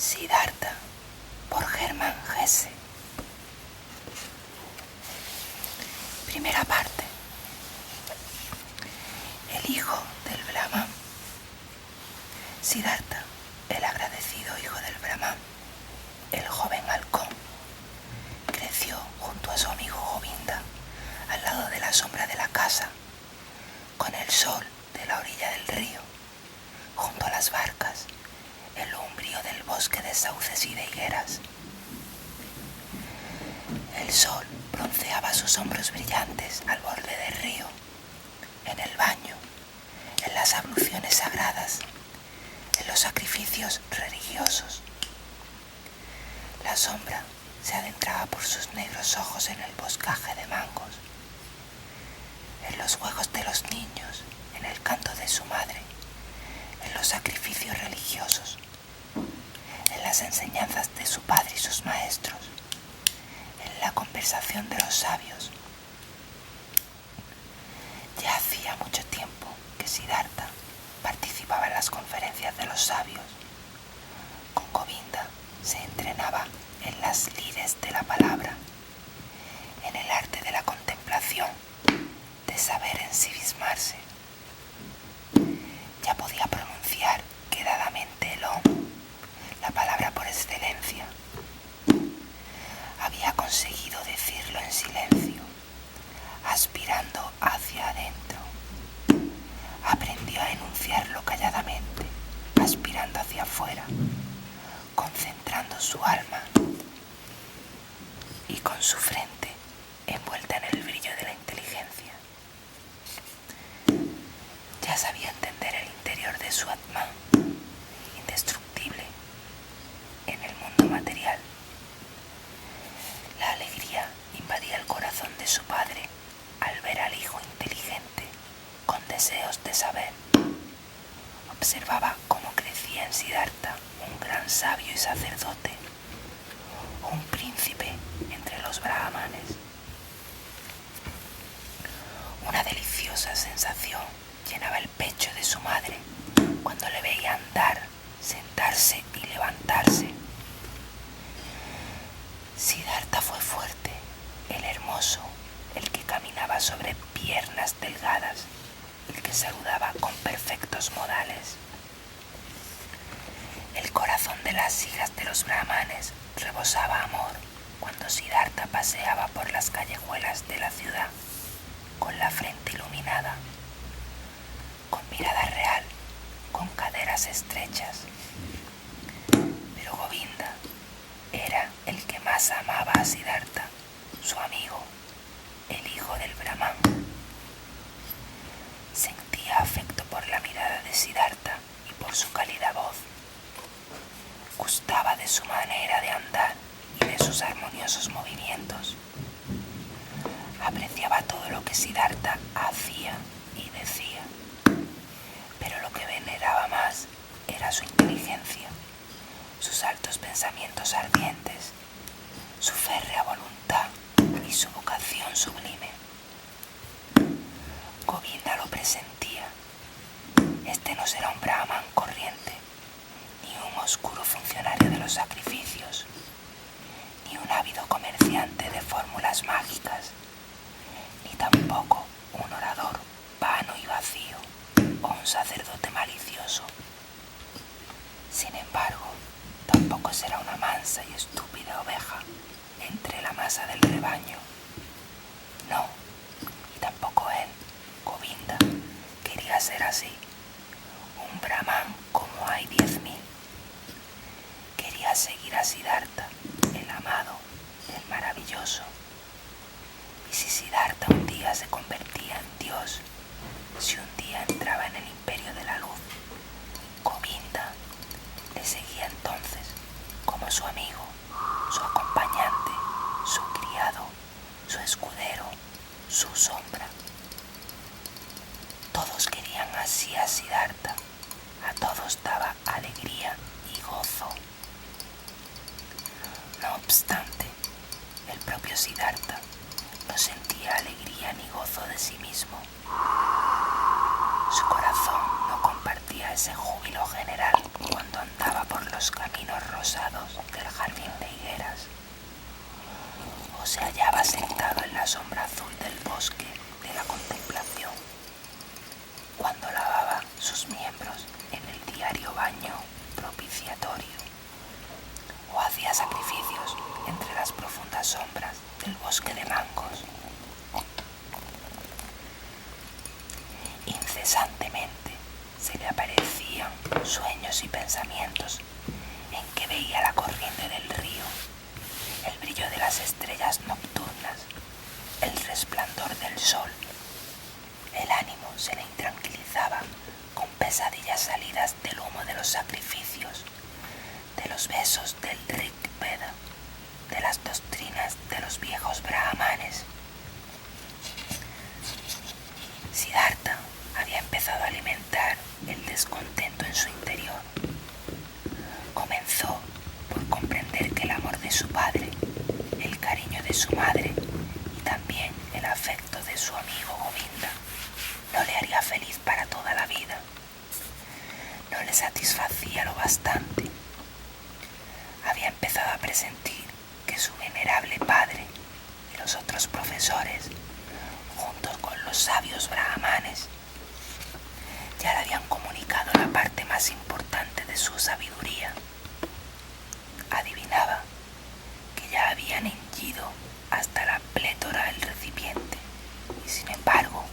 Siddhartha, por Hermann Hesse. Primera parte. El hijo del Brahman. Siddhartha, el agradecido hijo del Brahman, el joven halcón, creció junto a su amigo Govinda, al lado de la sombra de la casa, con el sol de la orilla del río, junto a las barcas, el umbrío del bosque de sauces y de higueras. El sol bronceaba sus hombros brillantes al borde del río, en el baño, en las abluciones sagradas, en los sacrificios religiosos. La sombra se adentraba por sus negros ojos en el boscaje de mangos, en los juegos de los niños, en el canto de su madre, en los sacrificios religiosos, en las enseñanzas de su padre y sus maestros, en la conversación de los sabios. Ya hacía mucho tiempo que Siddhartha participaba en las conferencias de los sabios. Con Govinda se entrenaba en las lides de la palabra, en el arte de la contemplación, de saber ensimismarse. Ya podía pronunciar quedadamente el Om, la palabra por excelencia. Había conseguido decirlo en silencio, aspirando hacia adentro. Aprendió a enunciarlo calladamente, aspirando hacia afuera, concentrando su alma y con su frente envuelta en el brillo de la inteligencia. Ya sabía entender el interior de su Atman, indestructible en el mundo material. La alegría invadía el corazón de su padre al ver al hijo inteligente, con deseos de saber. Observaba cómo crecía en Siddhartha un gran sabio y sacerdote, un príncipe entre los brahmanes. Una deliciosa sensación llenaba el pecho de su madre cuando le veía andar, sentarse y levantarse. Siddhartha fue fuerte, el hermoso, el que caminaba sobre piernas delgadas, el que saludaba con perfectos modales. El corazón de las hijas de los brahmanes rebosaba amor cuando Siddhartha paseaba por las callejuelas de la ciudad, con la frente iluminada, con mirada real, con caderas estrechas. Pero Govinda era el que más amaba a Siddhartha, su amigo, el hijo del Brahman. Sentía afecto por la mirada de Siddhartha y por su cálida voz. Gustaba de su manera de andar y de sus armoniosos movimientos. Apreciaba todo lo que Siddhartha hacía y decía, pero lo que veneraba más era su inteligencia, sus altos pensamientos ardientes, su férrea voluntad y su vocación sublime. Govinda lo presentía. Este no será un brahman corriente, ni un oscuro funcionario de los sacrificios, ni un ávido comerciante de fórmulas mágicas, ni tampoco un orador vano y vacío o un sacerdote malicioso. Sin embargo, tampoco será una mansa y estúpida oveja entre la masa del rebaño. No, y tampoco él, Govinda, quería ser así, un brahman como hay 10.000. Quería seguir a Siddhartha, el amado, el maravilloso. Y si Siddhartha un día se convertía en Dios, si un día entraba en el imperio de la luz, Govinda le seguía entonces como su amigo, su acompañante, su criado, su escudero, su sombra. Todos querían así a Siddhartha, a todos pensamientos en que veía la corriente del río, el brillo de las estrellas nocturnas, el resplandor del sol. El ánimo se le intranquilizaba con pesadillas salidas del humo de los sacrificios, de los besos del Rig Veda, de las doctrinas de los viejos brahmanes. Siddhartha había empezado a alimentar el descontento en su interior. Comenzó por comprender que el amor de su padre, el cariño de su madre y también el afecto de su amigo Govinda no le haría feliz para toda la vida. No le satisfacía lo bastante. Había empezado a presentir que su venerable padre y los otros profesores, junto con los sabios brahmanes, ya le habían comunicado la parte más importante de su sabiduría. Adivinaba que ya habían henchido hasta la plétora el recipiente, y sin embargo,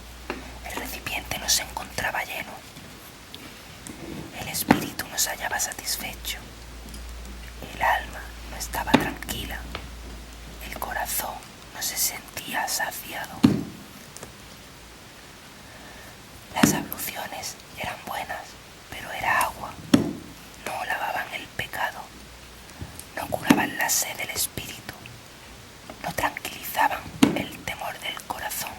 el recipiente no se encontraba lleno. El espíritu no se hallaba satisfecho, el alma no estaba tranquila, el corazón no se sentía saciado. Las abluciones eran buenas, pero era agua. No lavaban el pecado, no curaban la sed del espíritu, no tranquilizaban el temor del corazón.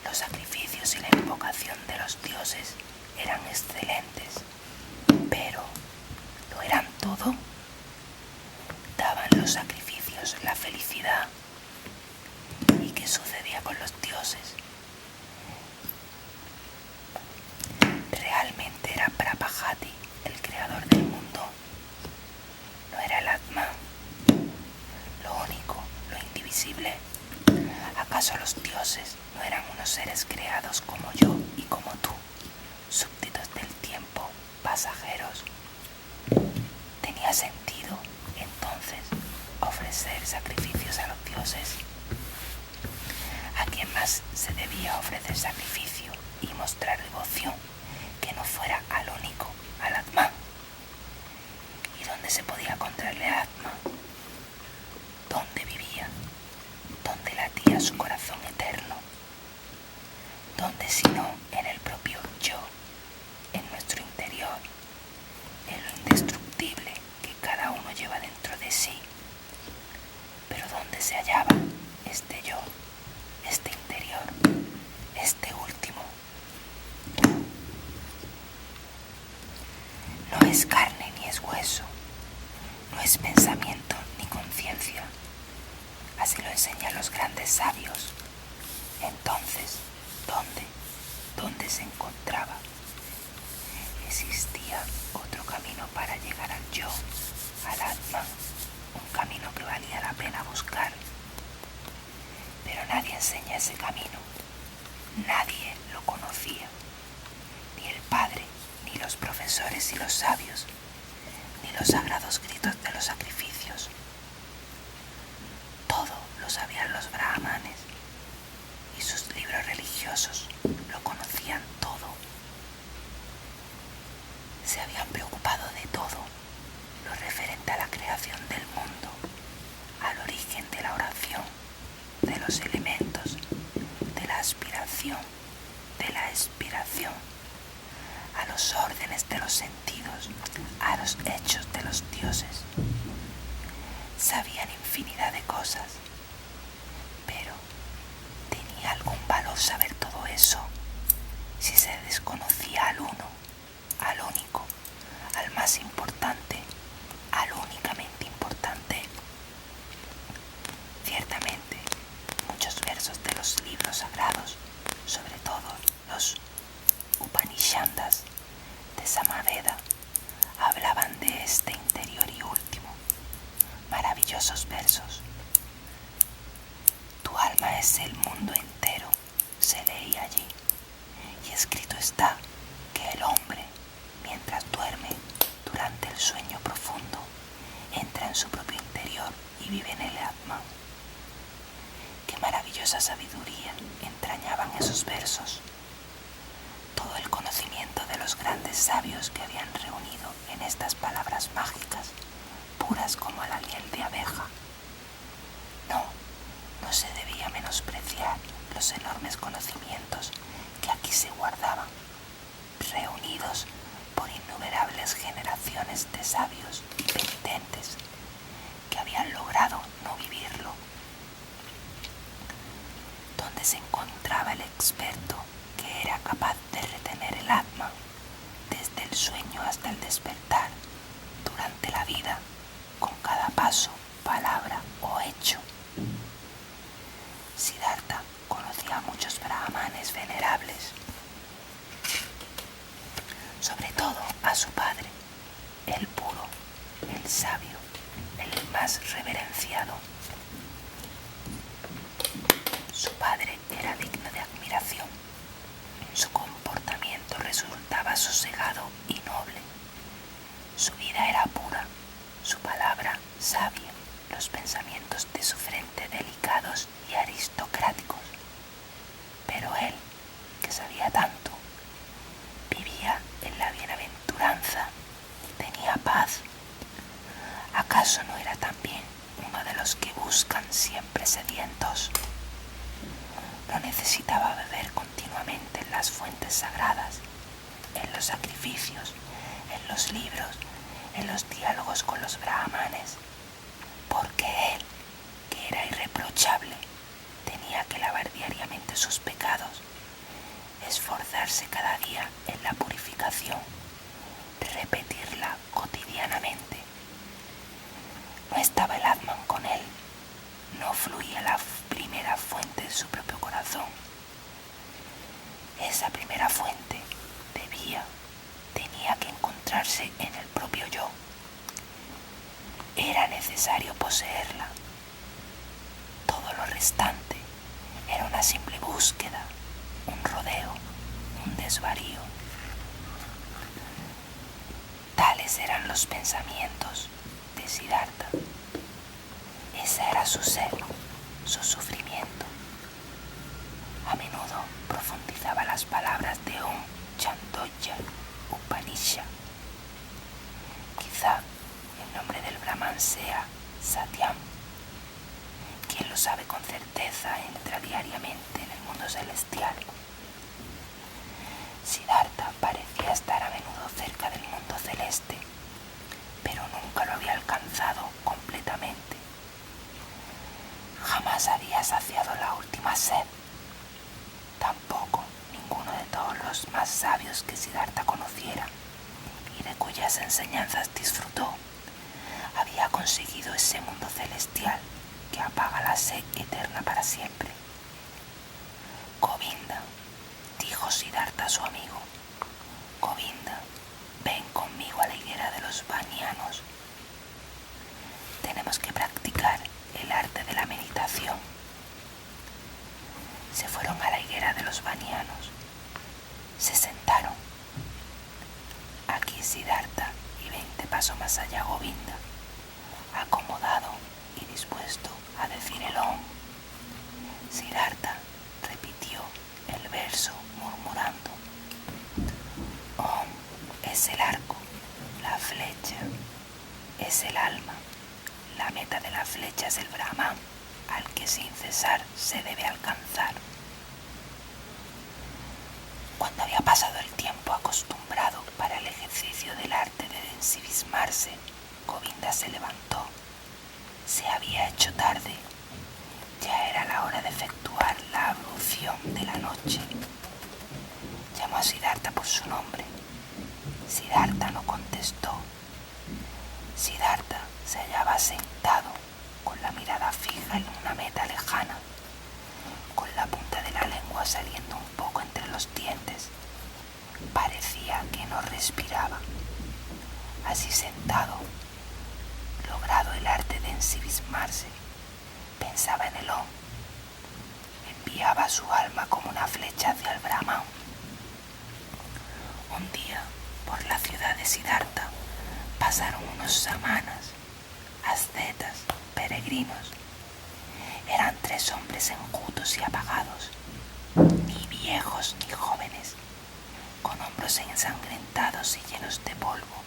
Los sacrificios y la invocación de los dioses eran excelentes, pero ¿lo eran todo? ¿Daban los sacrificios la felicidad? ¿Y qué sucedía con los dioses? ¿Realmente era Prabhati el creador del mundo? ¿No era el Atman, lo único, lo indivisible? ¿Acaso los dioses no eran unos seres creados como yo y como tú, súbditos del tiempo, pasajeros? ¿Tenía sentido, entonces, ofrecer sacrificios a los dioses? ¿A quién más se debía ofrecer sacrificio y mostrar devoción que no fuera al único, al Atman? ¿Y dónde se podía encontrarle a Atman? ¿Dónde vivía? ¿Dónde latía su corazón eterno? ¿Dónde sino en el propio yo, en nuestro interior, en lo indestructible que cada uno lleva dentro de sí? Pero ¿dónde se hallaba este yo, este interior, este último? No es carne ni es hueso, no es pensamiento ni conciencia. Así lo enseñan los grandes sabios. Entonces, ¿dónde se encontraba? Existía otro camino para llegar al yo, al Atman, un camino que valía la pena buscar. Pero nadie enseña ese camino, nadie lo conocía, ni el Padre, ni los profesores y los sabios, ni los sagrados gritos de los sacrificios. Todo lo sabían los brahmanes, y sus libros religiosos lo conocían todo. Se habían preocupado de todo lo referente a la creación del mundo, al origen de la oración, de los elementos, de la aspiración, de la expiración, a los órdenes de los sentidos, a los hechos de los dioses. Sabían infinidad de cosas, pero ¿tenía algún valor saber todo eso si se desconocía al uno, al único, al más importante, al únicamente importante? Ciertamente, muchos versos de los libros sagrados, sobre todo los Upanishads de Samaveda, hablaban de este interior y último. Maravillosos versos. Tu alma es el mundo entero, se leía allí, y escrito está que el hombre, mientras duerme, durante el sueño profundo, entra en su propio interior y vive en el Atman. Qué maravillosa sabiduría entrañaban esos versos. Todo el conocimiento de los grandes sabios que habían reunido en estas palabras mágicas, puras como la miel de abeja. No, no se debía menospreciar los enormes conocimientos que aquí se guardaban, reunidos por innumerables generaciones de sabios y penitentes que habían logrado no vivirlo. Donde se encontraba el experto que era capaz de retener el Atman desde el sueño hasta el despertar, durante la vida, con cada paso, palabra o hecho. Siddhartha conocía a muchos brahmanes venerables, sobre todo a su padre, el puro, el sabio, el más reverenciado. Su padre era digno de admiración. Su comportamiento resultaba sosegado y noble. Su vida era pura, su palabra sabia, los pensamientos de su frente delicados y aristocráticos. Pero él, que sabía tanto, vivía en la bienaventuranza, tenía paz. ¿Acaso no era también uno de los que buscan siempre sedientos? No necesitaba beber continuamente en las fuentes sagradas, en los sacrificios, en los libros, en los diálogos con los brahmanes, porque él, que era irreprochable, tenía que lavar diariamente sus pecados, esforzarse cada día en la purificación, repetirla cotidianamente. No estaba el Atman con él, no fluía la primera fuente de su propio corazón. Esa primera fuente tenía que encontrarse en el propio yo. Era necesario poseerla. Todo lo restante era una simple búsqueda, un rodeo, un desvarío. Tales eran los pensamientos de Siddhartha. Ese era su ser, su sufrimiento. A menudo profundizaba las palabras de Om Chandogya Upanishad. Quizá el nombre del Brahman sea Satyam. Quien lo sabe con certeza entra diariamente en el mundo celestial. Siddhartha parecía estar a menudo cerca del mundo celeste, pero nunca lo había alcanzado completamente. Jamás había saciado la última sed. Tampoco ninguno de todos los más sabios que Siddhartha conociera y de cuyas enseñanzas disfrutó había conseguido ese mundo celestial que apaga la sed eterna para siempre. Govinda, dijo Siddhartha a su amigo, Govinda, ven conmigo a la higuera de los banianos. Tenemos que practicar el arte de la meditación. Se fueron a la higuera de los banianos. Se sentaron. Aquí Siddhartha y 20 pasos más allá Govinda, acomodado y dispuesto a decir el Om. Siddhartha repitió el verso murmurando: Om es el arco, la flecha es el alma, la meta de la flecha es el Brahman, al que sin cesar se debe alcanzar. Cuando había pasado el tiempo acostumbrado para el ejercicio del arte de ensimismarse, Govinda se levantó. Se había hecho tarde. Ya era la hora de efectuar la ablución de la noche. Llamó a Siddhartha por su nombre. Siddhartha no contestó. Siddhartha se hallaba sentado, con la mirada fija en una meta lejana, con la punta de la lengua saliendo un poco entre los dientes. Parecía que no respiraba. Así sentado, logrado el arte de ensimismarse, pensaba en el Om. Enviaba su alma como una flecha hacia el Brahman. Un día, por la ciudad de Siddhartha, pasaron unos samanas, ascetas, peregrinos. Eran 3 hombres enjutos y apagados, ni viejos ni jóvenes, con hombros ensangrentados y llenos de polvo,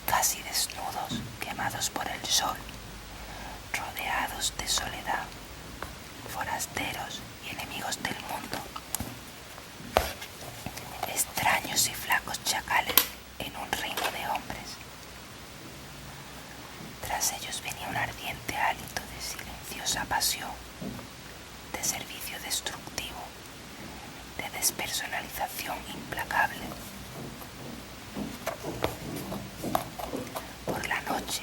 casi desnudos, quemados por el sol, rodeados de soledad, forasteros y enemigos del mundo, extraños y flacos chacales en un reino de hombres. Tras ellos venía un ardiente hálito de silenciosa pasión, de servicio destructivo, de despersonalización implacable. Por la noche,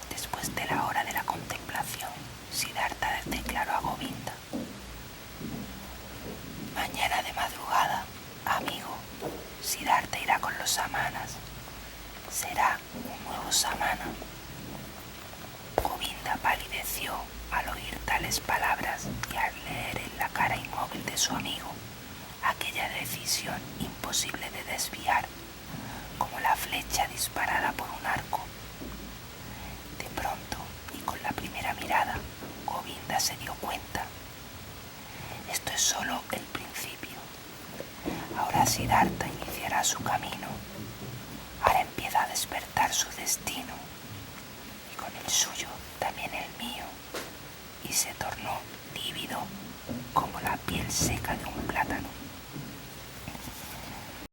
después de la hora de la contemplación, Siddhartha declaró a Govinda: mañana de madrugada, amigo, Siddhartha irá con los samanas. Será un nuevo samana. Govinda palideció al oír tales palabras y al leer en la cara inmóvil de su amigo aquella decisión imposible de desviar, como la flecha disparada por un arco. De pronto, y con la primera mirada, Govinda se dio cuenta: esto es solo el principio. Ahora Siddhartha iniciará su camino. Ahora empieza a despertar su destino, y con el suyo también el mío, y se tornó lívido como la piel seca de un plátano.